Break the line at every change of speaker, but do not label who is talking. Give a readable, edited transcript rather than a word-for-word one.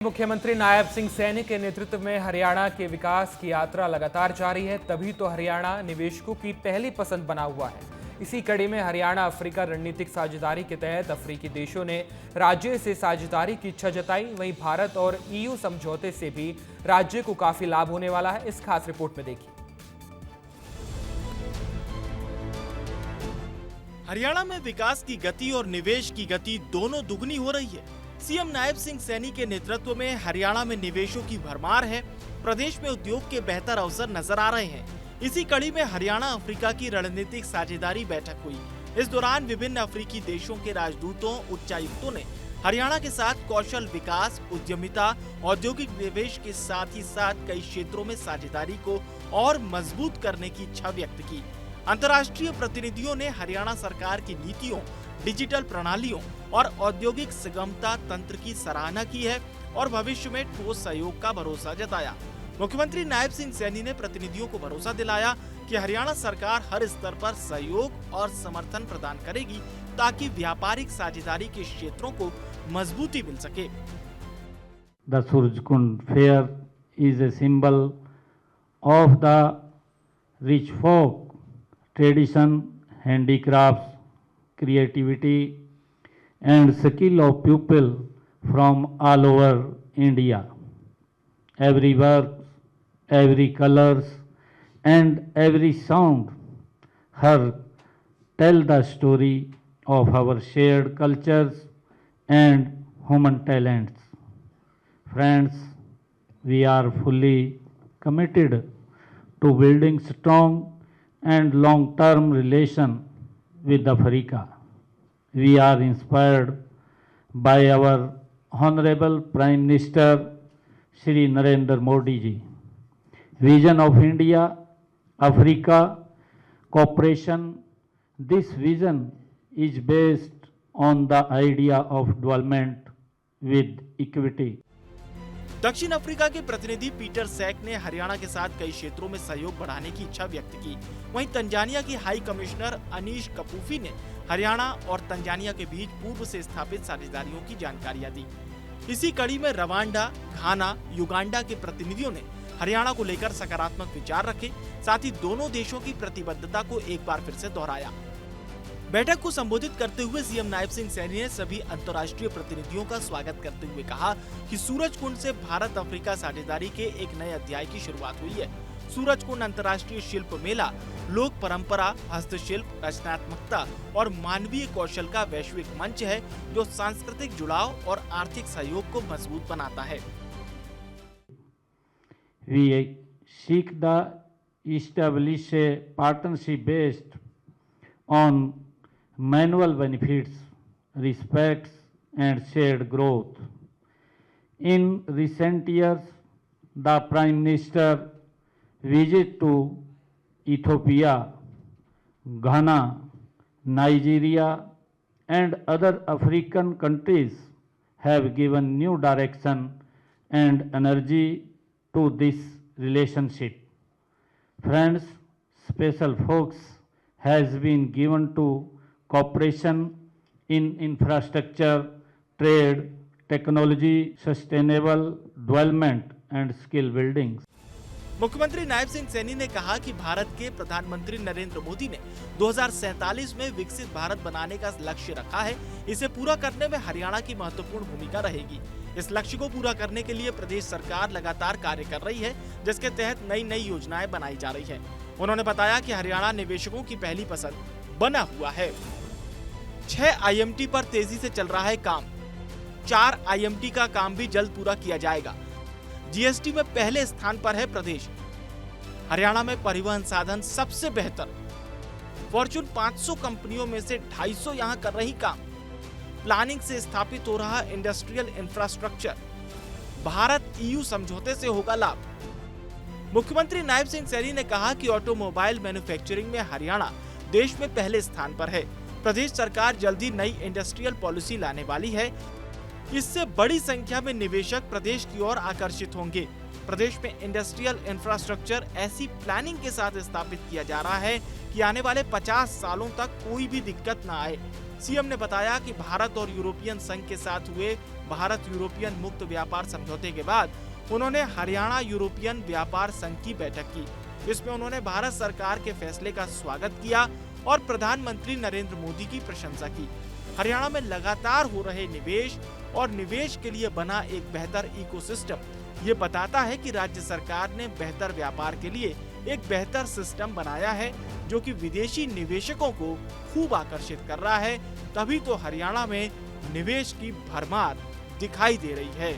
मुख्यमंत्री नायब सिंह सैनी के नेतृत्व में हरियाणा के विकास की यात्रा लगातार जारी है, तभी तो हरियाणा निवेशकों की पहली पसंद बना हुआ है। इसी कड़ी में हरियाणा अफ्रीका रणनीतिक साझेदारी के तहत अफ्रीकी देशों ने राज्य से साझेदारी की इच्छा जताई। वहीं भारत और ईयू समझौते से भी राज्य को काफी लाभ होने वाला है। इस खास रिपोर्ट में देखिए।
हरियाणा में विकास की गति और निवेश की गति दोनों दुगनी हो रही है। सीएम नायब सिंह सैनी के नेतृत्व में हरियाणा में निवेशों की भरमार है। प्रदेश में उद्योग के बेहतर अवसर नजर आ रहे हैं। इसी कड़ी में हरियाणा अफ्रीका की रणनीतिक साझेदारी बैठक हुई। इस दौरान विभिन्न अफ्रीकी देशों के राजदूतों, उच्चायुक्तों ने हरियाणा के साथ कौशल विकास, उद्यमिता, औद्योगिक निवेश के साथ ही साथ कई क्षेत्रों में साझेदारी को और मजबूत करने की इच्छा व्यक्त की। अंतर्राष्ट्रीय प्रतिनिधियों ने हरियाणा सरकार की नीतियों, डिजिटल प्रणालियों और औद्योगिक सुगमता तंत्र की सराहना की है और भविष्य में ठोस सहयोग का भरोसा जताया। मुख्यमंत्री नायब सिंह सैनी ने प्रतिनिधियों को भरोसा दिलाया कि हरियाणा सरकार हर स्तर पर सहयोग और समर्थन प्रदान करेगी ताकि व्यापारिक साझेदारी के क्षेत्रों को मजबूती मिल सके।
The Surjkund Fair is a symbol of the rich folk tradition, handicrafts, creativity and skill of people from all over India. Every work, every colors and every sound heard tell the story of our shared cultures and human talents. Friends, we are fully committed to building strong and long-term relation with Africa. We are inspired by our Honorable Prime Minister Shri Narendra Modi ji. Vision of India, Africa cooperation. This vision is based on the idea of development with equity.
दक्षिण Africa के प्रतिनिधि Peter sac ने हरियाणा के साथ कई क्षेत्रों में सहयोग बढ़ाने की इच्छा व्यक्त की। वहीं तंजानिया की हाई कमिश्नर अनीश कपूफी ने हरियाणा और तंजानिया के बीच पूर्व से स्थापित साझेदारियों की जानकारियां दी। इसी कड़ी में रवांडा, घाना, युगांडा के प्रतिनिधियों ने हरियाणा को लेकर सकारात्मक विचार रखे, साथ ही दोनों देशों की प्रतिबद्धता को एक बार फिर से दोहराया। बैठक को संबोधित करते हुए सीएम नायब सिंह सैनी ने सभी अंतर्राष्ट्रीय प्रतिनिधियों का स्वागत करते हुए कहा कि सूरजकुंड से भारत अफ्रीका साझेदारी के एक नए अध्याय की शुरुआत हुई है। सूरजकुंड अंतर्राष्ट्रीय शिल्प मेला लोक परंपरा, हस्तशिल्प, रचनात्मकता और मानवीय कौशल का वैश्विक मंच है जो सांस्कृतिक जुड़ाव और आर्थिक सहयोग को मजबूत बनाता है।
We seek the establish a partnership based on mutual benefits, respects and shared growth. In recent years, the Prime Minister visit to Ethiopia, Ghana, Nigeria and other African countries have given new direction and energy to this relationship. Friends, special focus has been given to cooperation in infrastructure, trade, technology, sustainable development and skill building.
मुख्यमंत्री नायब सिंह सैनी ने कहा कि भारत के प्रधानमंत्री नरेंद्र मोदी ने 2047 में विकसित भारत बनाने का लक्ष्य रखा है। इसे पूरा करने में हरियाणा की महत्वपूर्ण भूमिका रहेगी। इस लक्ष्य को पूरा करने के लिए प्रदेश सरकार लगातार कार्य कर रही है, जिसके तहत नई नई योजनाएं बनाई जा रही है। उन्होंने बताया कि हरियाणा निवेशकों की पहली पसंद बना हुआ है। 6 IMT पर तेजी से चल रहा है काम। 4 IMT का काम भी जल्द पूरा किया जाएगा। GST में पहले स्थान पर है प्रदेश। हरियाणा में परिवहन साधन सबसे बेहतर। फॉर्च्यून 500 कंपनियों में से 250 यहां कर रही काम। प्लानिंग से स्थापित हो रहा इंडस्ट्रियल इंफ्रास्ट्रक्चर। भारत EU समझौते से होगा लाभ। मुख्यमंत्री नायब सिंह सैनी ने कहा कि ऑटोमोबाइल मैन्युफैक्चरिंग में हरियाणा देश में पहले स्थान पर है। प्रदेश सरकार जल्दी नई इंडस्ट्रियल पॉलिसी लाने वाली है। इससे बड़ी संख्या में निवेशक प्रदेश की ओर आकर्षित होंगे। प्रदेश में इंडस्ट्रियल इंफ्रास्ट्रक्चर ऐसी प्लानिंग के साथ स्थापित किया जा रहा है कि आने वाले 50 सालों तक कोई भी दिक्कत न आए। सीएम ने बताया कि भारत और यूरोपियन संघ के साथ हुए भारत यूरोपियन मुक्त व्यापार समझौते के बाद उन्होंने हरियाणा यूरोपियन व्यापार संघ की बैठक की। इसमें उन्होंने भारत सरकार के फैसले का स्वागत किया और प्रधानमंत्री नरेंद्र मोदी की प्रशंसा की। हरियाणा में लगातार हो रहे निवेश और निवेश के लिए बना एक बेहतर इकोसिस्टम ये बताता है कि राज्य सरकार ने बेहतर व्यापार के लिए एक बेहतर सिस्टम बनाया है, जो कि विदेशी निवेशकों को खूब आकर्षित कर रहा है। तभी तो हरियाणा में निवेश की भरमार दिखाई दे रही है।